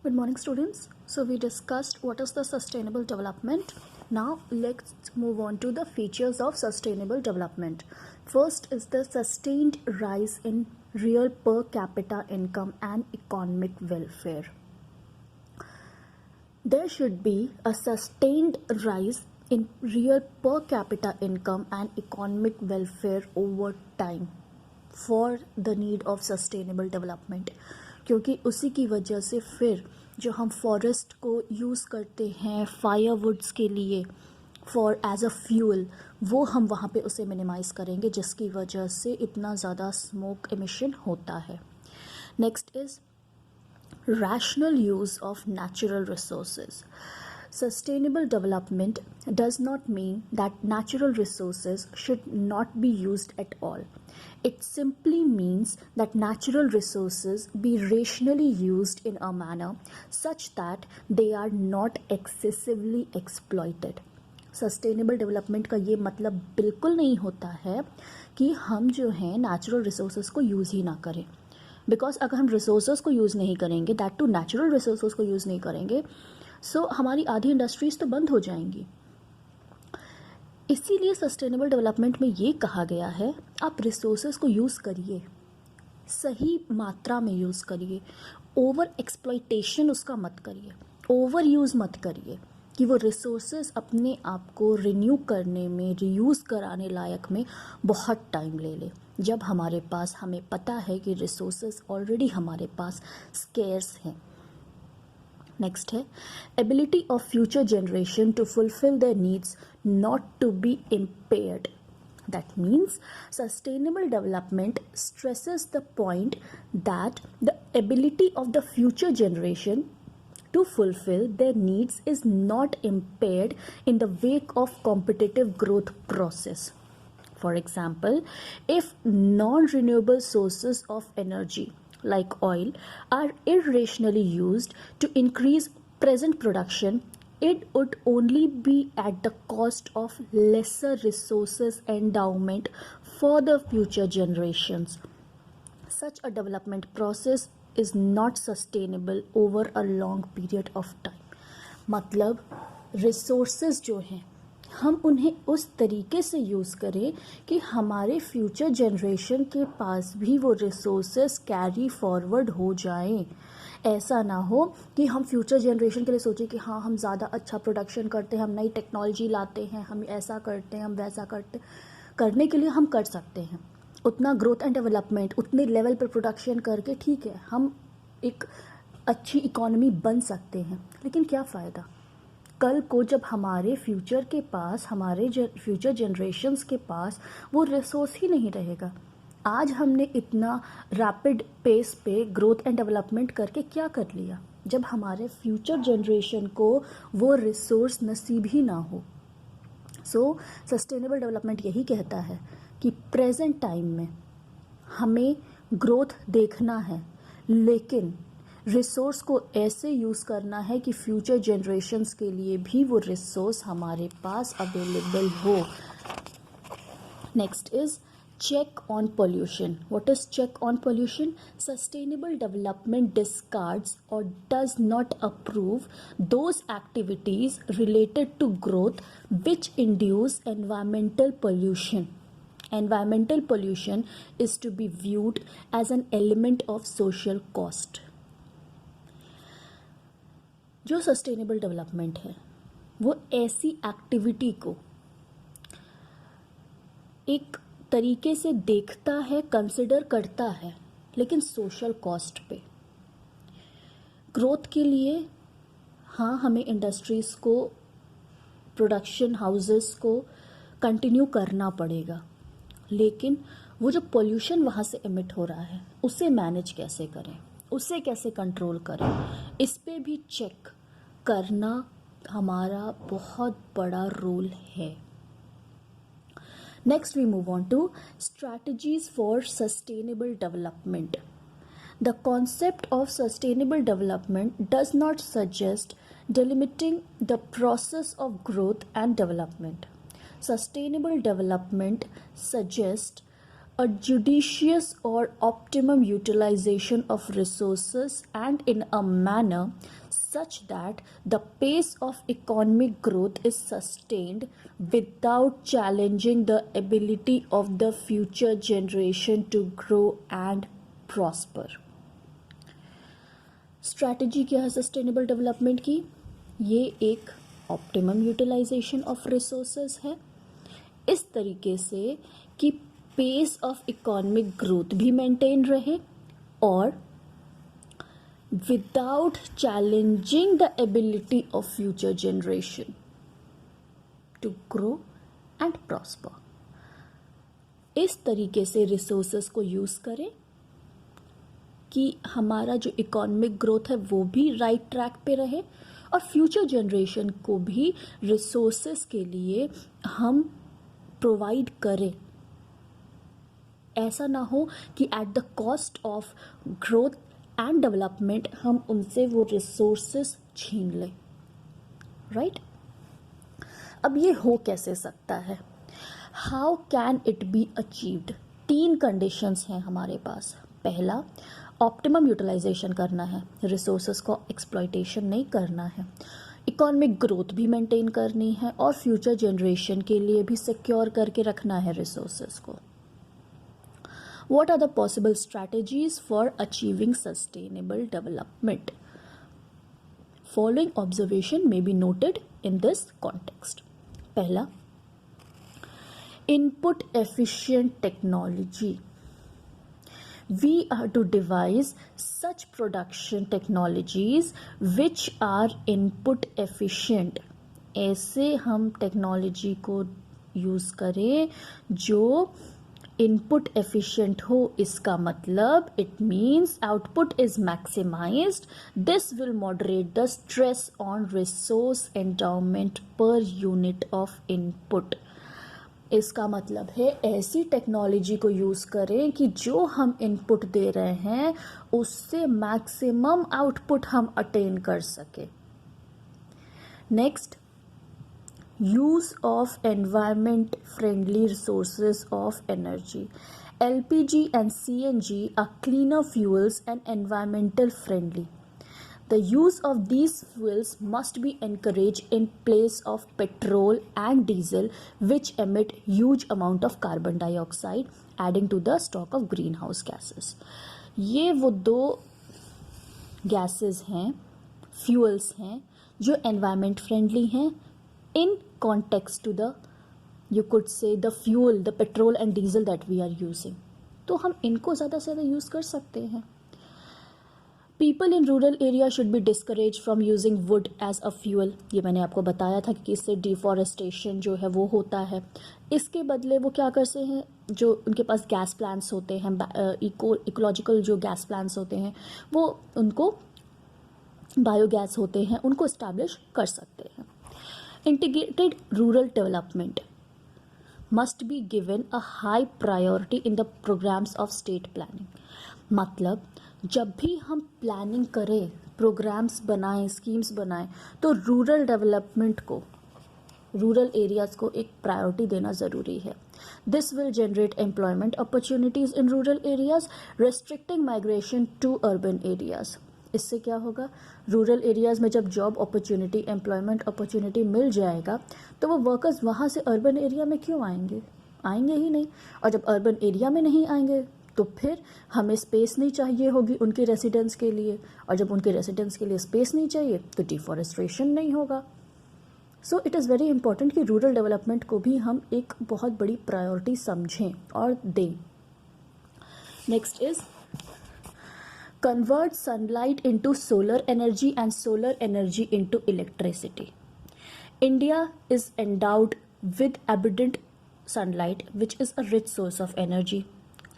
Good morning, students. So we discussed what is the sustainable development. Now let's move on to the features of sustainable development. First is the sustained rise in real per capita income and economic welfare. There should be a sustained rise in real per capita income and economic welfare over time for the need of sustainable development. क्योंकि उसी की वजह से फिर जो हम forest को use करते हैं फायरवुड्स के लिए फॉर एज अ फ्यूल, वो हम वहाँ पे उसे मिनिमाइज़ करेंगे, जिसकी वजह से इतना ज़्यादा स्मोक एमिशन होता है. Next is rational use of natural resources. Sustainable development does not mean that natural resources should not be used at all. It simply means that natural resources be rationally used in a manner such that they are not excessively exploited. Sustainable development का ये मतलब बिल्कुल नहीं होता है कि हम जो हैं नेचुरल रिसोर्सेज को यूज़ ही ना करें. बिकॉज अगर हम रिसोर्सेज को यूज़ नहीं करेंगे, दैट टू नेचुरल रिसोर्सेज को यूज़ नहीं करेंगे, सो हमारी आधी इंडस्ट्रीज तो बंद हो जाएंगी. इसीलिए सस्टेनेबल डेवलपमेंट में ये कहा गया है आप रिसोर्सेज को यूज़ करिए, सही मात्रा में यूज़ करिए, ओवर एक्सप्लॉइटेशन उसका मत करिए, ओवर यूज़ मत करिए कि वो रिसोर्सेज अपने आप को रिन्यू करने में, रीयूज़ कराने लायक में बहुत टाइम ले ले, जब हमारे पास हमें पता है कि रिसोर्सेज ऑलरेडी हमारे पास स्केर्स हैं. नेक्स्ट है ability of future generation to fulfil their needs not to be impaired. That means sustainable development stresses the point that the ability of the future generation to fulfill their needs is not impaired in the wake of competitive growth process. For example, if non-renewable sources of energy like oil are irrationally used to increase present production, it would only be at the cost of lesser resources endowment for the future generations. Such a development process is not sustainable over a long period of time. मतलब resources जो हैं हम उन्हें उस तरीके से use करें कि हमारे फ्यूचर जनरेशन के पास भी वो रिसोर्सेज कैरी फॉरवर्ड हो जाएं. ऐसा ना हो कि हम फ्यूचर जनरेशन के लिए सोचें कि हाँ हम ज़्यादा अच्छा प्रोडक्शन करते हैं, हम नई टेक्नोलॉजी लाते हैं, हम ऐसा करते हैं, हम वैसा करते. करने के लिए हम कर सकते हैं उतना ग्रोथ एंड डेवलपमेंट, उतने लेवल पर प्रोडक्शन करके, ठीक है, हम एक अच्छी इकोनॉमी बन सकते हैं, लेकिन क्या फ़ायदा कल को जब हमारे फ्यूचर के पास, हमारे फ्यूचर जनरेशन्स के पास वो रिसोर्स ही नहीं रहेगा. आज हमने इतना रैपिड पेस पे ग्रोथ एंड डेवलपमेंट करके क्या कर लिया जब हमारे फ्यूचर जनरेशन को वो रिसोर्स नसीब ही ना हो. सो सस्टेनेबल डेवलपमेंट यही कहता है कि प्रेजेंट टाइम में हमें ग्रोथ देखना है, लेकिन रिसोर्स को ऐसे यूज़ करना है कि फ्यूचर जनरेशन्स के लिए भी वो रिसोर्स हमारे पास अवेलेबल हो. Next is check on pollution. What is check on pollution? Sustainable development discards or does not approve those activities related to growth which induce environmental pollution. Environmental pollution is to be viewed as an element of social cost. जो sustainable development है वो ऐसी activity को एक तरीके से देखता है, कंसिडर करता है, लेकिन सोशल कॉस्ट पे. ग्रोथ के लिए हाँ हमें इंडस्ट्रीज़ को, प्रोडक्शन हाउसेस को कंटिन्यू करना पड़ेगा, लेकिन वो जो पोल्यूशन वहाँ से एमिट हो रहा है उसे मैनेज कैसे करें, उसे कैसे कंट्रोल करें, इस पे भी चेक करना हमारा बहुत बड़ा रोल है. Next we move on to strategies for sustainable development. The concept of sustainable development does not suggest delimiting the process of growth and development. Sustainable development suggests a judicious or optimum utilization of resources and in a manner such that the pace of economic growth is sustained without challenging the ability of the future generation to grow and prosper. Strategy क्या है sustainable development की? ये एक optimum utilisation of resources है, इस तरीके से कि पेस ऑफ इकोनॉमिक ग्रोथ भी मेंटेन रहे और without challenging the ability of future generation to grow and prosper. इस तरीके से रिसोर्सेज को यूज़ करें कि हमारा जो इकोनॉमिक ग्रोथ है वो भी राइट ट्रैक पे रहे और फ्यूचर जनरेशन को भी रिसोर्सेज के लिए हम प्रोवाइड करें. ऐसा ना हो कि at the cost of growth and development हम उनसे वो रिसोर्सेज छीन लें. राइट? अब ये हो कैसे सकता है? How can it be achieved? 3 conditions हैं हमारे पास. पहला, ऑप्टिमम यूटिलाइजेशन करना है, रिसोर्सेज को एक्सप्लॉयटेशन नहीं करना है, इकोनॉमिक ग्रोथ भी मेंटेन करनी है और फ्यूचर जनरेशन के लिए भी सिक्योर करके रखना है रिसोर्सेज को. What are the possible strategies for achieving sustainable development? Following observation may be noted in this context. पहला, input efficient technology. We are to devise such production technologies which are input efficient. ऐसे हम technology को use करें जो input efficient हो. इसका मतलब it means output is maximised. This will moderate the stress on resource endowment per unit of input. इसका मतलब है ऐसी टेक्नोलॉजी को यूज़ करें कि जो हम इनपुट दे रहे हैं उससे मैक्सिमम आउटपुट हम अटेन कर सके. Next, use of environment friendly resources of energy. LPG and CNG are cleaner fuels and environmental friendly. The use of these fuels must be encouraged in place of petrol and diesel, which emit huge amount of carbon dioxide, adding to the stock of greenhouse gases. ये वो 2 gases हैं, fuels हैं जो environment friendly हैं in context to the, you could say, the fuel, the petrol and diesel that we are using. तो हम इनको ज़्यादा से ज़्यादा यूज़ कर सकते हैं. People in rural area should be discourage from using wood as a fuel. ये मैंने आपको बताया था कि इससे डिफॉरेस्टेशन जो है वो होता है. इसके बदले वो क्या करते हैं, जो उनके पास गैस प्लांट्स होते हैं, इकोलॉजिकल जो गैस प्लांट्स होते हैं, वो उनको बायोगैस होते हैं, उनको इस्टेब्लिश कर सकते हैं. Integrated rural development must be given a high priority in the programmes of state planning. मतलब जब भी हम प्लानिंग करें, प्रोग्राम्स बनाएं, स्कीम्स बनाएं, तो रूरल डेवलपमेंट को, रूरल एरियाज़ को एक प्रायोरिटी देना ज़रूरी है. This will generate employment opportunities in rural areas, restricting migration to urban areas. इससे क्या होगा, रूरल एरियाज़ में जब जॉब अपॉर्चुनिटी, एम्प्लॉयमेंट अपॉर्चुनिटी मिल जाएगा तो वो वर्कर्स वहाँ से अर्बन एरिया में क्यों आएंगे? आएंगे ही नहीं. और जब अर्बन एरिया में नहीं आएंगे तो फिर हमें स्पेस नहीं चाहिए होगी उनके रेसिडेंस के लिए, और जब उनके रेसिडेंस के लिए स्पेस नहीं चाहिए तो डिफॉरेस्टेशन नहीं होगा. So it is very important कि रूरल डेवलपमेंट को भी हम एक बहुत बड़ी प्रायोरिटी समझें और दें. Next is convert sunlight into solar energy and solar energy into electricity. India is endowed with abundant sunlight, which is a rich source of energy.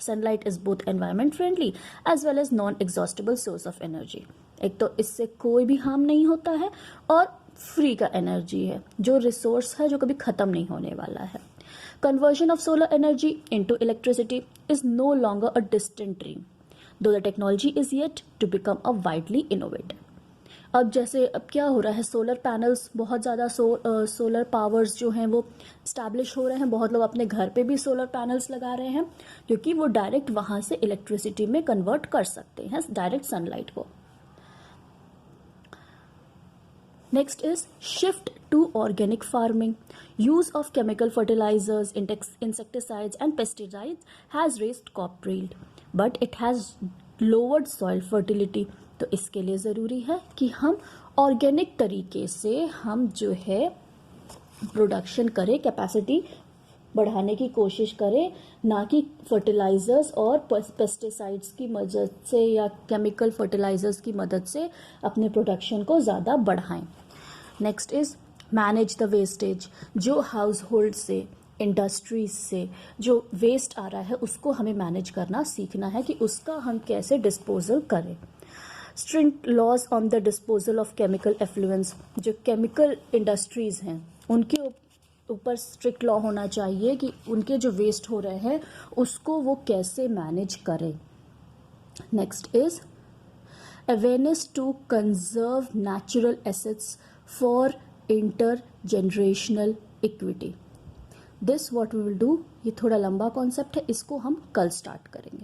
Sunlight is both environment friendly as well as non-exhaustible source of energy. एक तो इससे कोई भी harm नहीं होता है और free का एनर्जी है, जो रिसोर्स है जो कभी ख़त्म नहीं होने वाला है. Conversion of solar energy into electricity is no longer a distant dream, though the technology is yet to become a widely innovated. अब जैसे अब क्या हो रहा है, सोलर पैनल्स बहुत ज़्यादा सोलर पावर्स जो हैं वो इस्टेब्लिश हो रहे हैं, बहुत लोग अपने घर पे भी सोलर पैनल्स लगा रहे हैं क्योंकि वो डायरेक्ट वहाँ से इलेक्ट्रिसिटी में कन्वर्ट कर सकते हैं डायरेक्ट सनलाइट को। Next is shift to organic farming. Use of chemical fertilizers, insecticides and pesticides has raised crop yield, but it has lowered soil fertility. तो इसके लिए ज़रूरी है कि हम ऑर्गेनिक तरीके से हम जो है प्रोडक्शन करें, कैपेसिटी बढ़ाने की कोशिश करें, ना कि फर्टिलाइज़र्स और पेस्टिसाइड्स की मदद से या केमिकल फर्टिलाइज़र्स की मदद से अपने प्रोडक्शन को ज़्यादा बढ़ाएं। Next is manage the wastage. जो हाउस होल्ड से, इंडस्ट्रीज से जो वेस्ट आ रहा है उसको हमें मैनेज करना सीखना है कि उसका हम कैसे डिस्पोजल करें। Strict laws on the disposal of chemical effluents. जो केमिकल इंडस्ट्रीज हैं उनके ऊपर स्ट्रिक्ट लॉ होना चाहिए कि उनके जो वेस्ट हो रहे हैं उसको वो कैसे मैनेज करें। Next is awareness to conserve natural assets for intergenerational equity. This what we will do. ये थोड़ा लंबा कॉन्सेप्ट है, इसको हम कल स्टार्ट करेंगे।